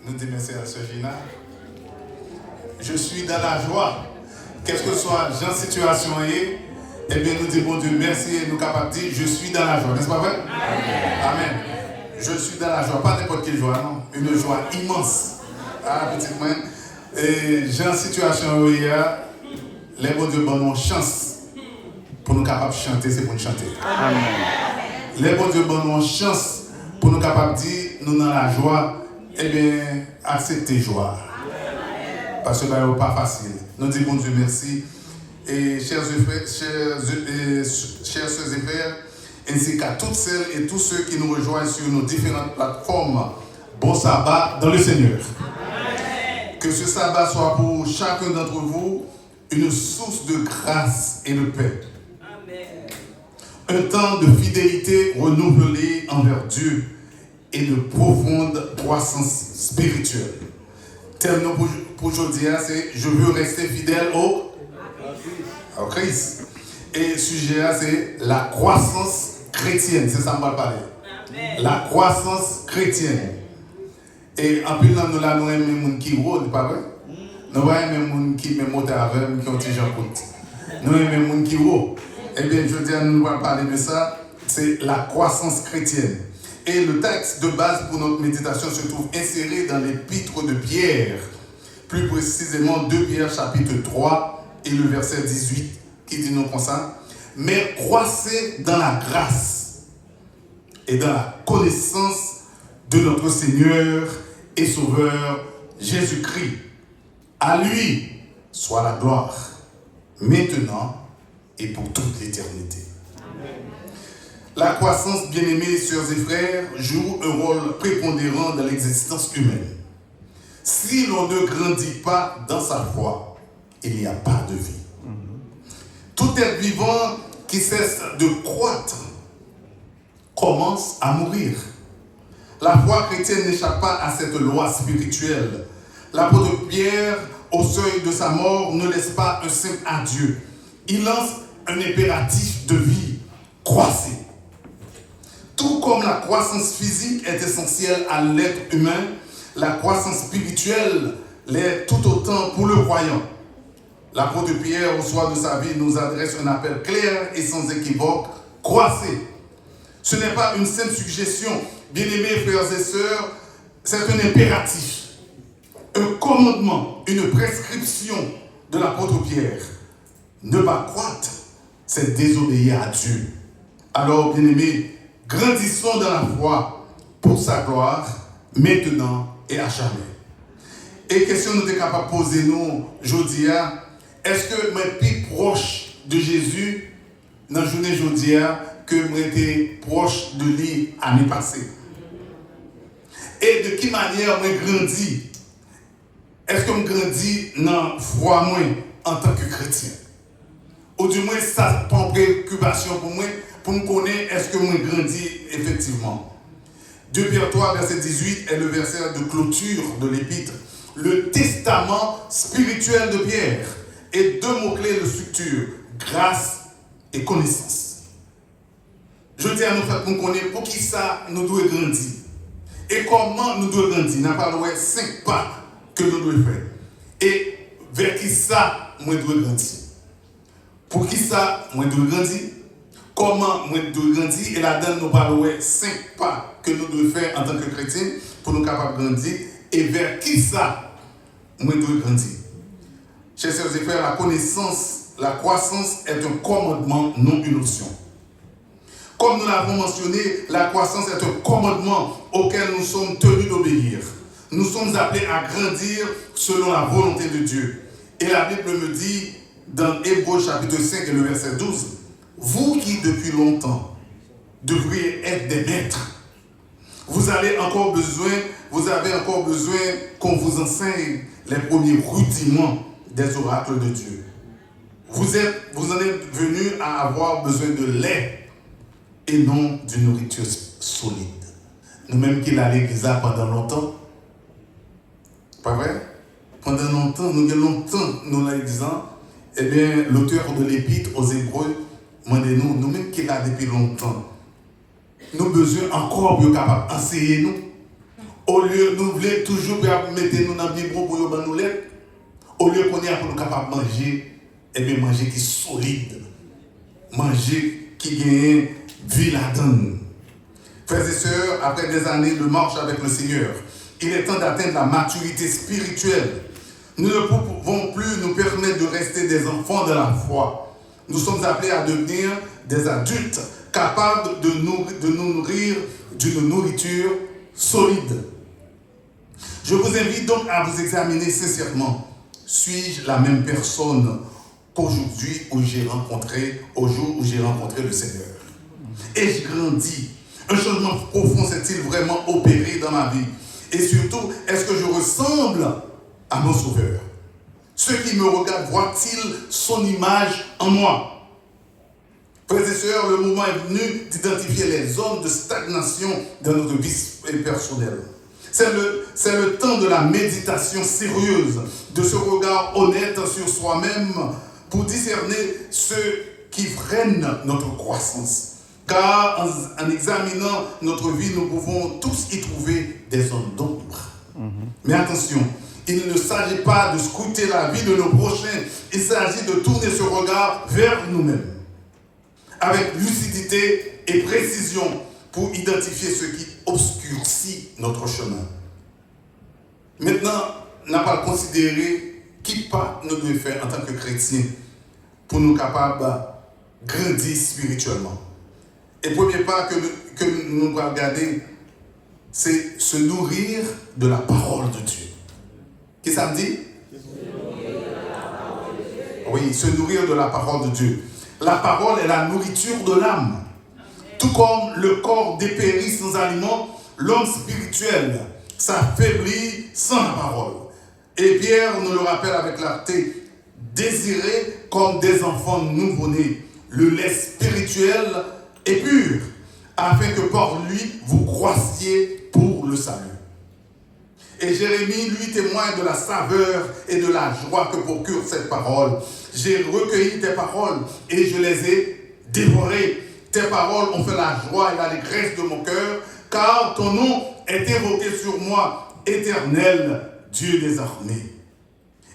Nous disons merci à Sœur Gina. Je suis dans la joie. Qu'est-ce que soit la situation est, eh bien nous disons Dieu merci et nous capables de dire je suis dans la joie. N'est-ce pas vrai? Amen. Je suis dans la joie. Pas n'importe quelle joie, non. Une joie immense. Ah, petite main. Et j'ai une situation où il y a les bons dieux donnent chance pour nous capables de chanter, c'est pour nous chanter. Amen. Les bons dieux donnent chance pour nous capables de dire nous dans la joie. Eh bien, acceptez joie. Parce que ce n'est pas facile. Nous disons bon Dieu merci. Et chers sœurs et frères, ainsi qu'à toutes celles et tous ceux qui nous rejoignent sur nos différentes plateformes, bon sabbat dans le Seigneur. Amen. Que ce sabbat soit pour chacun d'entre vous une source de grâce et de paix. Amen. Un temps de fidélité renouvelée envers Dieu et de profonde croissance spirituelle. Thème pour aujourd'hui, c'est « Je veux rester fidèle au Christ ». Et le sujet, c'est la croissance chrétienne. C'est ça qu'on va parler. Amen. La croissance chrétienne. Et en plus, nous avons des gens qui rôdent, pas vrai? Nous avons des gens qui montent avec, qui ont déjà compte. Nous avons des gens qui rôdent. Eh bien, je veux dire, nous allons parler de ça. C'est la croissance chrétienne. Et le texte de base pour notre méditation se trouve inséré dans l'épître de Pierre, plus précisément 2 Pierre chapitre 3 et le verset 18 qui dit non comme ça. Mais croissez dans la grâce et dans la connaissance de notre Seigneur et Sauveur Jésus-Christ. À lui soit la gloire, maintenant et pour toute l'éternité. La croissance, bien-aimés, sœurs et frères, joue un rôle prépondérant dans l'existence humaine. Si l'on ne grandit pas dans sa foi, il n'y a pas de vie. Tout être vivant qui cesse de croître commence à mourir. La foi chrétienne n'échappe pas à cette loi spirituelle. L'apôtre Pierre, au seuil de sa mort, ne laisse pas un simple adieu. Il lance un impératif de vie. Croissez. Tout comme la croissance physique est essentielle à l'être humain, la croissance spirituelle l'est tout autant pour le croyant. L'apôtre Pierre, au soir de sa vie, nous adresse un appel clair et sans équivoque. Croissez. Ce n'est pas une simple suggestion. Bien-aimés frères et sœurs, c'est un impératif, un commandement, une prescription de l'apôtre Pierre. Ne pas croître, c'est désobéir à Dieu. Alors, bien-aimés, grandissons dans la foi pour sa gloire, maintenant et à jamais. Et question nous sommes capables de poser nous aujourd'hui, est-ce que je suis plus proche de Jésus dans la journée aujourd'hui que je suis proche de lui l'année passée? Et de quelle manière je grandis? Est-ce que je grandis dans la foi en tant que chrétien? Ou du moins, ça prend préoccupation pour moi, pour me connaître, est-ce que je grandis effectivement? 2 Pierre 3, verset 18 est le verset de clôture de l'épître. Le testament spirituel de Pierre. Et 2 mots-clés de structure, grâce et connaissance. Je dis à nous faire pour connaître pour qui ça nous doit grandir. Et comment nous devons grandir. Nous parlons de 5 pas que nous devons faire. Et vers qui ça nous doit grandir. Pour qui ça, moi dois grandir? Comment moi dois grandir? Et là-dedans, nous parlons 5 pas que nous devons faire en tant que chrétiens pour nous capables de grandir. Et vers qui ça, moi dois grandir? Chers sœurs et frères, la connaissance, la croissance est un commandement, non une option. Comme nous l'avons mentionné, la croissance est un commandement auquel nous sommes tenus d'obéir. Nous sommes appelés à grandir selon la volonté de Dieu. Et la Bible me dit, dans Hébreux chapitre 5 et le verset 12, vous qui depuis longtemps devriez être des maîtres, vous avez encore besoin qu'on vous enseigne les premiers rudiments des oracles de Dieu. Vous en êtes venus à avoir besoin de lait et non d'une nourriture solide. Nous-mêmes qui allons à l'église pendant longtemps, pas vrai? Pendant longtemps, nous allons à l'église, eh bien, l'auteur de l'épître aux Hébreux, demandez-nous, nous-mêmes qui allons depuis longtemps, nous avons besoin encore de capables d'enseigner nous. Au lieu, nous voulons toujours mettre nous dans le biberon pour nous lait, au lieu qu'on ait pour nous capables de manger, eh bien, manger qui est solide, manger qui gagne vie là-dedans. Frères et sœurs, après des années de marche avec le Seigneur, il est temps d'atteindre la maturité spirituelle. Nous ne pouvons plus nous permettre de rester des enfants de la foi. Nous sommes appelés à devenir des adultes capables de nous nourrir d'une nourriture solide. Je vous invite donc à vous examiner sincèrement. Suis-je la même personne qu'aujourd'hui au jour où j'ai rencontré le Seigneur? Ai-je grandi? Un changement profond s'est-il vraiment opéré dans ma vie? Et surtout, est-ce que je ressemble à mon Sauveur? Ceux qui me regardent voient-ils son image en moi? Frères et sœurs, le moment est venu d'identifier les zones de stagnation de notre vie personnelle. C'est le temps de la méditation sérieuse, de ce regard honnête sur soi-même pour discerner ce qui freine notre croissance. Car en examinant notre vie, nous pouvons tous y trouver des zones d'ombre. Mais attention, il ne s'agit pas de scruter la vie de nos prochains, il s'agit de tourner ce regard vers nous-mêmes, avec lucidité et précision pour identifier ce qui obscurcit notre chemin. Maintenant, n'a pas à considérer qui pas nous devons faire en tant que chrétiens pour nous capables de grandir spirituellement. Et le premier pas que nous devons regarder, c'est se nourrir de la parole de Dieu. Qu'est-ce que ça me dit? Oui, se nourrir de la parole de Dieu. La parole est la nourriture de l'âme. Tout comme le corps dépérit sans aliment, l'homme spirituel s'affaiblit sans la parole. Et Pierre nous le rappelle avec clarté, désirez comme des enfants nouveau-nés le lait spirituel et pur, afin que par lui vous croissiez pour le salut. Et Jérémie, lui, témoigne de la saveur et de la joie que procure cette parole. J'ai recueilli tes paroles et je les ai dévorées. Tes paroles ont fait la joie et l'allégresse de mon cœur, car ton nom est évoqué sur moi, Éternel, Dieu des armées.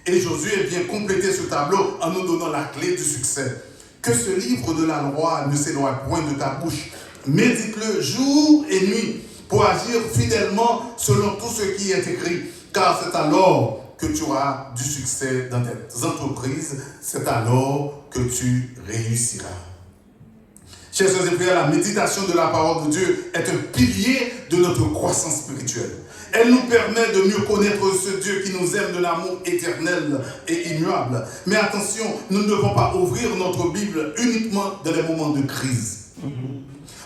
Et Josué vient compléter ce tableau en nous donnant la clé du succès. Que ce livre de la loi ne s'éloigne point de ta bouche. Médite-le jour et nuit pour agir fidèlement selon tout ce qui est écrit. Car c'est alors que tu auras du succès dans tes entreprises. C'est alors que tu réussiras. Chers frères et frères, la méditation de la parole de Dieu est un pilier de notre croissance spirituelle. Elle nous permet de mieux connaître ce Dieu qui nous aime de l'amour éternel et immuable. Mais attention, nous ne devons pas ouvrir notre Bible uniquement dans les moments de crise.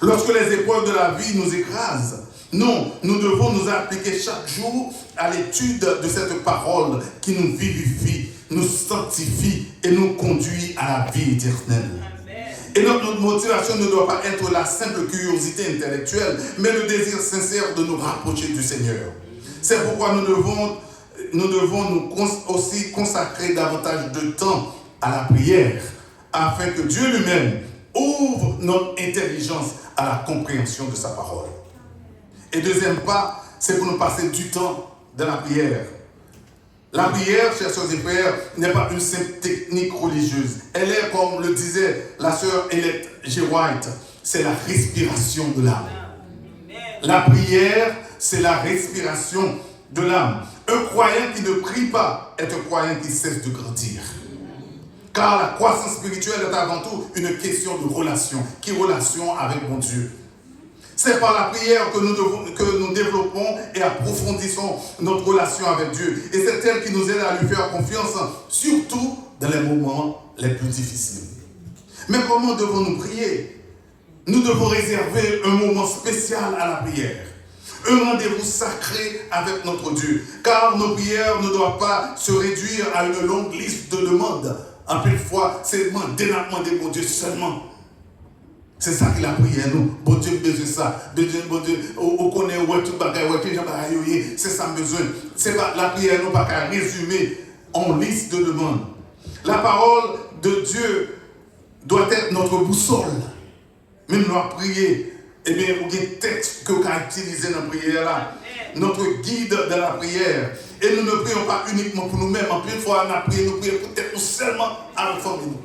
Lorsque les épreuves de la vie nous écrasent, non, nous devons nous appliquer chaque jour à l'étude de cette parole qui nous vivifie, nous sanctifie et nous conduit à la vie éternelle. Et notre motivation ne doit pas être la simple curiosité intellectuelle, mais le désir sincère de nous rapprocher du Seigneur. C'est pourquoi nous devons nous aussi consacrer davantage de temps à la prière, afin que Dieu lui-même ouvre notre intelligence à la compréhension de sa parole. Et deuxième pas, c'est pour nous passer du temps dans la prière. La prière, chers sœurs et frères, n'est pas une simple technique religieuse. Elle est, comme le disait la sœur Elette G. White, c'est la respiration de l'âme. La prière, c'est la respiration de l'âme. Un croyant qui ne prie pas est un croyant qui cesse de grandir. Car la croissance spirituelle est avant tout une question de relation. Quelle relation avec mon Dieu? C'est par la prière que nous développons et approfondissons notre relation avec Dieu. Et c'est elle qui nous aide à lui faire confiance, surtout dans les moments les plus difficiles. Mais comment devons-nous prier? Nous devons réserver un moment spécial à la prière. Un rendez-vous sacré avec notre Dieu. Car nos prières ne doivent pas se réduire à une longue liste de demandes. En plus de fois, c'est demander mon Dieu seulement. C'est ça qu'il a prié nous. Bon Dieu, besoin de ça. Bon Dieu, on connaît tout bagaille, c'est ça besoin. C'est pas la prière, nous pas qu'à résumer en liste de demandes. La parole de Dieu doit être notre boussole. Même nous prier, eh bien, il y a des textes que nous avons utilisés dans la prière là. Notre guide de la prière. Et nous ne prions pas uniquement pour nous-mêmes. En plus de fois, nous prions peut-être seulement à notre famille.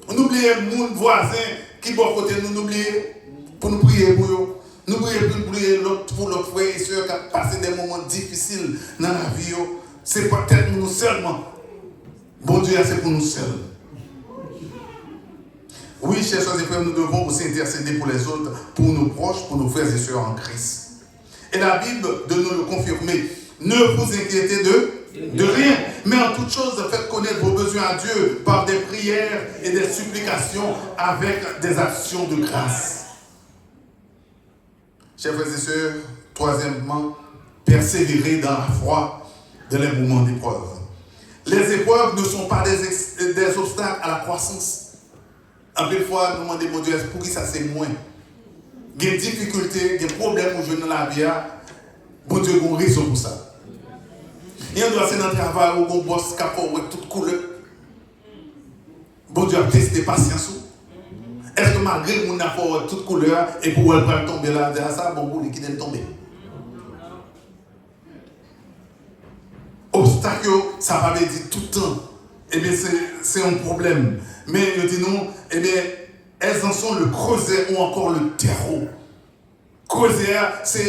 On oublie mon voisin qui est à côté de nous, nous oublions pour nous prier pour eux. Nous prions pour prier pour l'autre frère et soeur qui ont passé des moments difficiles dans la vie. C'est peut-être nous seulement. Bon Dieu, c'est pour nous seuls. Oui, chers soeurs et frères, nous devons aussi intercéder pour les autres, pour nos proches, pour nos frères et sœurs en Christ. Et la Bible de nous le confirmer. Ne vous inquiétez de rien, mais en toute chose, faites connaître vos besoins à Dieu par des prières et des supplications avec des actions de grâce. Chers frères et sœurs, troisièmement, persévérer dans la foi dans les moments d'épreuve. Les épreuves ne sont pas des obstacles à la croissance. En plus de fois, nous demandons mon Dieu, pour qui ça c'est moins. Il y a des difficultés, des problèmes où je dans la vie, bon Dieu, il y a une raison pour ça. Et on doit aller dans le travail où on bosse capot avec toute couleur. Bon Dieu a testé patience. Est-ce que malgré mon affaire avec toute couleur et pour elle prendre tomber là, ça, bon bout, qui est tombé. Obstacle, ça va dire tout le temps. Eh bien, c'est un problème. Mais je dis non, eh bien, elles en sont le creuset ou encore le terreau. Creuset, c'est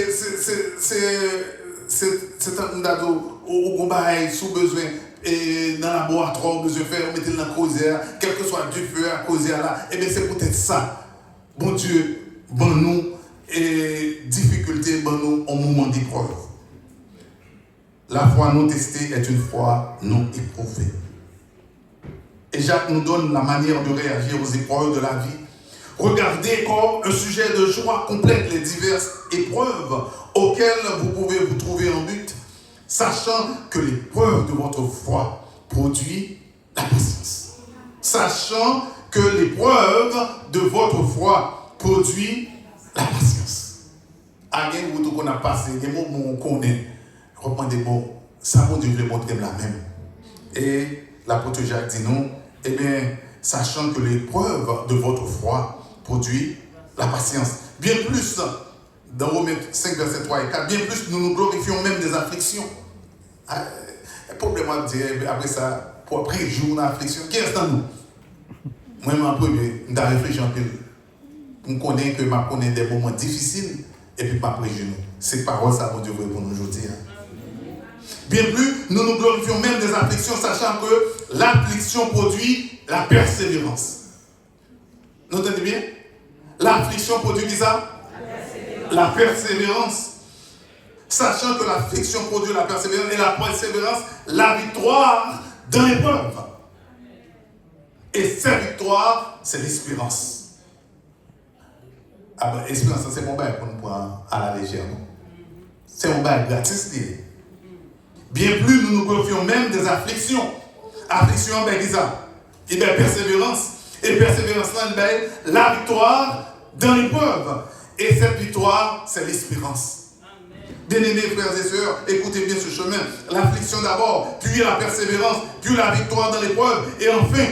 un dado au combat sous besoin et dans la laboratoire au besoin de faire, on mettait dans la creuset, quel que soit du feu à creuser là, et bien c'est peut-être ça. Bon Dieu, bon nous, et difficulté, bon nous, au moment d'épreuve. La foi non testée est une foi non éprouvée. Et Jacques nous donne la manière de réagir aux épreuves de la vie. Regardez comme un sujet de joie complète les diverses épreuves auxquelles vous pouvez vous trouver en but, sachant que l'épreuve de votre foi produit la patience. Sachant que l'épreuve de votre foi produit la patience. À quel moment qu'on a passé, des mots qu'on connaît, reprend des mots, ça vous devrait montrer la même. Et l'apôtre Jacques dit non, eh bien, sachant que l'épreuve de votre foi produit la patience. Bien plus, dans Romains 5, verset 3 et 4, bien plus, nous nous glorifions même des afflictions. Le problème, à dire, après ça, pour après jour d'affliction, qui est en nous? Moi, en premier, je réfléchi un peu. Je connais que je connais des moments difficiles et puis pas après genou. C'est parole, ça, mon Dieu, pour nous aujourd'hui. Bien plus, nous nous glorifions même des afflictions, sachant que l'affliction produit la persévérance. Vous entendez bien? L'affliction produit qui ça? La persévérance. Sachant que l'affliction produit la persévérance et la persévérance, la victoire dans l'épreuve. Et cette victoire, c'est l'espérance. Ah ben, l'espérance, c'est mon bail pour nous prendre à la légère. C'est mon bail gratis. Bien plus, nous nous glorifions même des afflictions. Affliction, ben, qui ça? Et bien, persévérance. Et persévérance, ben, la victoire dans l'épreuve. Et cette victoire, c'est l'espérance. Bien-aimés frères et sœurs, écoutez bien ce chemin. L'affliction d'abord, puis la persévérance, puis la victoire dans l'épreuve, et enfin,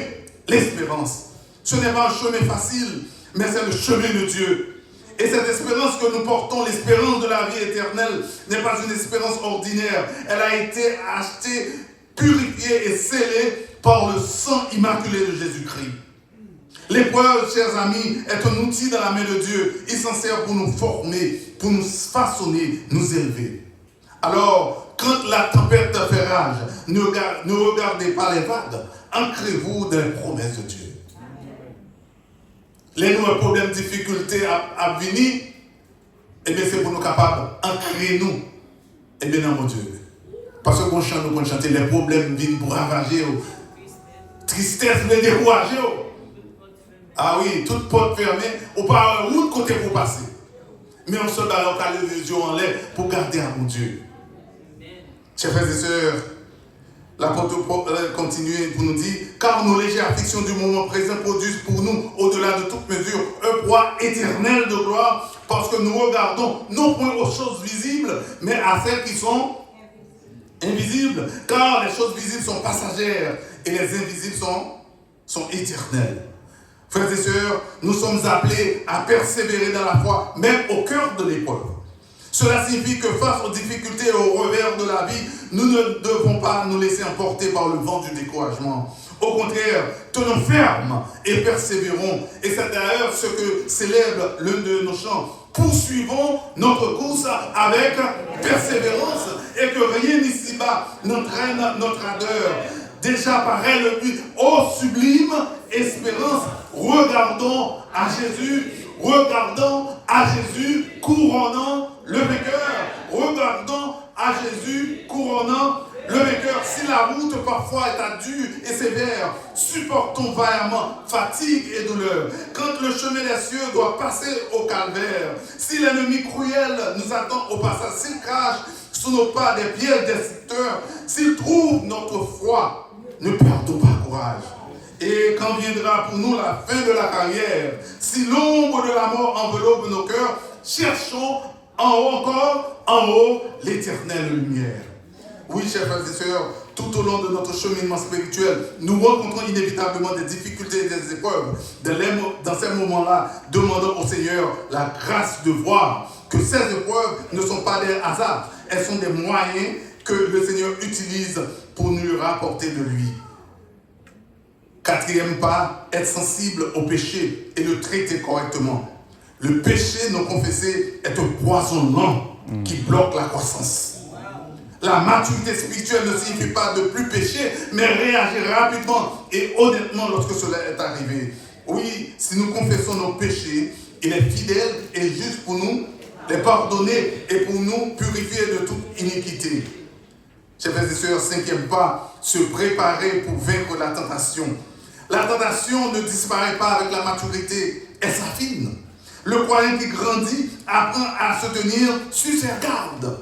l'espérance. Ce n'est pas un chemin facile, mais c'est le chemin de Dieu. Et cette espérance que nous portons, l'espérance de la vie éternelle, n'est pas une espérance ordinaire. Elle a été achetée purifiés et scellés par le sang immaculé de Jésus-Christ. L'épreuve, chers amis, est un outil dans la main de Dieu. Il s'en sert pour nous former, pour nous façonner, nous élever. Alors, quand la tempête fait rage, ne regardez pas les vagues, ancrez-vous dans les promesses de Dieu. Les nouveaux problèmes, difficultés à venir, eh bien, c'est pour nous capables d'ancrer nous, eh bien, dans mon Dieu. Parce que quand nous chantons, les problèmes viennent pour ravager, tristesse, les décourager. Ah oui, toute porte fermée, on pas où de côté pour passer. Mais on se bat à lever les yeux en l'air pour garder à mon Dieu. Chers frères et sœurs, l'apôtre continue pour nous dire, car nos légères afflictions du moment présent produisent pour nous, au-delà de toute mesure, un poids éternel de gloire, parce que nous regardons non point aux choses visibles, mais à celles qui sont invisibles. Car les choses visibles sont passagères et les invisibles sont éternelles. Frères et sœurs, nous sommes appelés à persévérer dans la foi, même au cœur de l'épreuve. Cela signifie que face aux difficultés et aux revers de la vie, nous ne devons pas nous laisser emporter par le vent du découragement. Au contraire, tenons ferme et persévérons. Et c'est d'ailleurs ce que célèbre l'un de nos chants. Poursuivons notre course avec persévérance et que rien ici-bas n'entraîne notre ardeur. Déjà paraît le but, ô sublime espérance, regardons à Jésus, couronnant le vainqueur. Regardons à Jésus, couronnant le vainqueur. Si la route parfois est ardue et sévère, supportons vaillamment fatigue et douleur. Quand le chemin des cieux doit passer au calvaire, si l'ennemi cruel nous attend au passage, s'il cache sous nos pas des pièges destructeurs, s'il trouve notre foi, ne perdons pas courage. Et quand viendra pour nous la fin de la carrière, si l'ombre de la mort enveloppe nos cœurs, cherchons en haut, l'éternelle lumière. Oui, chers frères et sœurs, tout au long de notre cheminement spirituel, nous rencontrons inévitablement des difficultés et des épreuves. Dans ces moments-là, demandons au Seigneur la grâce de voir que ces épreuves ne sont pas des hasards. Elles sont des moyens que le Seigneur utilise pour nous rapporter de lui. Quatrième pas, être sensible au péché et le traiter correctement. Le péché non confessé est un poison lent qui bloque la croissance. La maturité spirituelle ne signifie pas de plus pécher, mais réagir rapidement et honnêtement lorsque cela est arrivé. Oui, si nous confessons nos péchés, il est fidèle et juste pour nous les pardonner et pour nous purifier de toute iniquité. Chers frères et sœurs, cinquième pas, se préparer pour vaincre la tentation. La tentation ne disparaît pas avec la maturité, elle s'affine. Le croyant qui grandit apprend à se tenir sur ses gardes.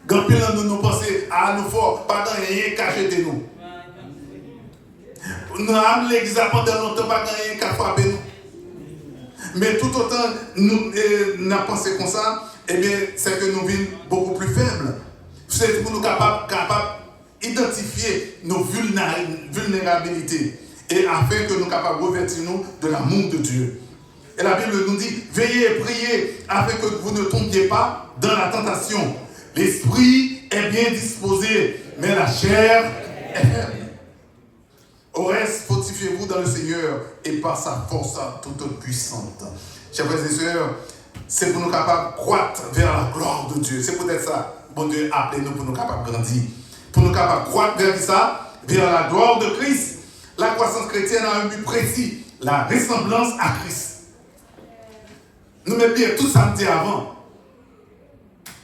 Quand nous nous pensons à nous fort, pas dans rien caché de nous. Nous avons l'église pendant longtemps, pas dans rien qu'à frapper nous. Mais tout autant nous avons pensé comme ça, eh bien, c'est que nous vivons beaucoup plus faibles. C'est pour nous capables d'identifier nos vulnérabilités et afin que nous soyons capables de revêtir nous de l'amour de Dieu. Et la Bible nous dit, veillez et priez afin que vous ne tombiez pas dans la tentation. L'esprit est bien disposé, mais la chair est faible. Au reste, fortifiez-vous dans le Seigneur et par sa force toute puissante. Chers frères et sœurs, c'est pour nous capables de croître vers la gloire de Dieu. C'est peut-être ça, bon Dieu, appelez-nous pour nous capables de grandir. Pour nous capables de croître vers ça, vers la gloire de Christ. La croissance chrétienne a un but précis, la ressemblance à Christ. Nous mettons bien tout samedi avant.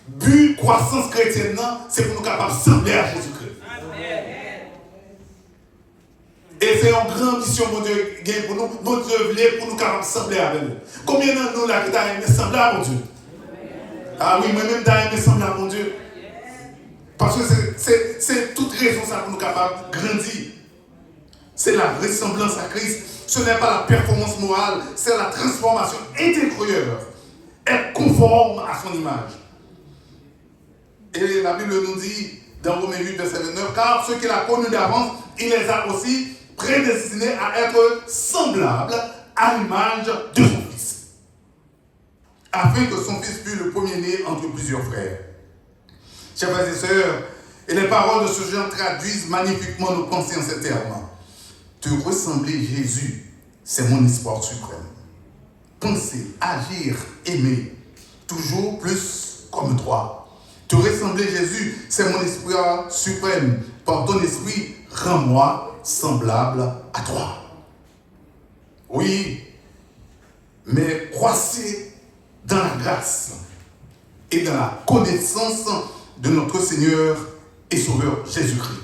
But croissance chrétienne, c'est pour nous capables de sembler à Jésus-Christ. Et c'est une grande mission, mon Dieu, pour nous. Mon Dieu voulait pour nous capables de sembler avec nous. Combien de nous là qui t'as aimé sembler à mon Dieu? Ah oui, moi-même t'as aimé sembler à mon Dieu. Parce que c'est toute raison ça pour nous capables de grandir. C'est la ressemblance à Christ. Ce n'est pas la performance morale, c'est la transformation intérieure. Être conforme à son image. Et la Bible nous dit, dans Romains 8, verset 29, car ceux qu'il a connus d'avance, il les a aussi prédestinés à être semblables à l'image de son Fils. Afin que son Fils fût le premier-né entre plusieurs frères. Chers frères et sœurs, Et les paroles de ce genre traduisent magnifiquement nos pensées en ces termes. Te ressembler Jésus, c'est mon espoir suprême. Penser, agir, aimer, toujours plus comme toi. Te ressembler Jésus, c'est mon espoir suprême. Par ton esprit, rends-moi semblable à toi. Oui, mais croissez dans la grâce et dans la connaissance de notre Seigneur et Sauveur Jésus-Christ.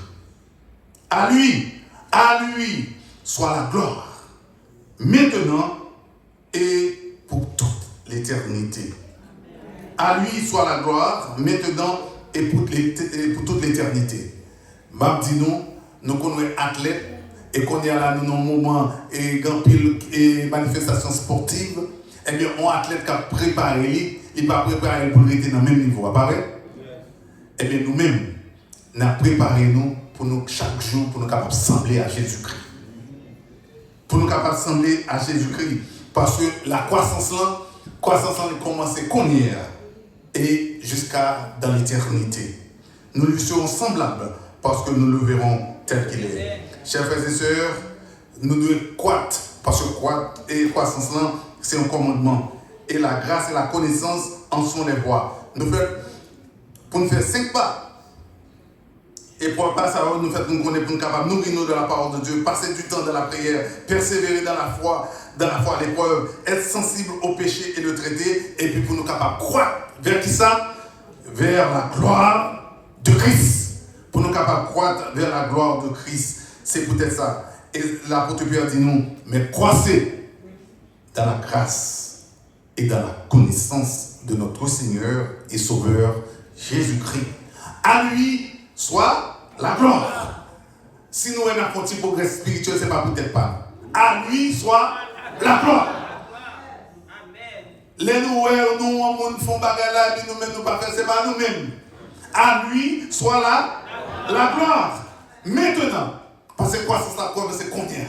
À lui soit la gloire, maintenant et pour toute l'éternité. À lui soit la gloire, maintenant et pour toute l'éternité. Mabdino, nous connaissons athlètes et qu'on est là dans un moment et grand pile et manifestation sportive, eh bien, un athlète qui a préparé, il va préparer pour rester dans le même niveau, apparaît? Eh bien, nous-mêmes, nous avons préparé nous pour nous chaque jour pour nous capables de sembler à Jésus-Christ. Pour nous capables de sembler à Jésus-Christ. Parce que la croissance là commence qu'on y est et jusqu'à dans l'éternité. Nous lui serons semblables parce que nous le verrons tel qu'il est. Chers frères et sœurs, nous devons croître parce que croître et croissance là, c'est un commandement. Et la grâce et la connaissance en sont les voies. Pour nous faire 5 pas. Et pour pas ça, nous faisons nous connaître pour nous capables de nourrir de la parole de Dieu, passer du temps dans la prière, persévérer dans la foi à l'épreuve, être sensible au péché et le traiter, et puis pour nous capables de croître vers qui ça? Vers la gloire de Christ. Pour nous capables de croître vers la gloire de Christ. C'est peut-être ça. Et l'apôtre Pierre dit nous, mais croissez dans la grâce et dans la connaissance de notre Seigneur et Sauveur Jésus-Christ. À lui soit la gloire. Si nous avons un petit progrès spirituel, ce n'est pas peut-être pas. À lui soit la gloire. Les nous font bagarre là, nous-mêmes nous pas faire, ce n'est pas nous-mêmes. À lui soit la gloire. Maintenant, parce que quoi, c'est combien?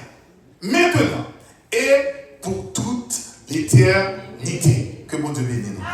Maintenant et pour toute l'éternité. Que bon Dieu bénisse nous.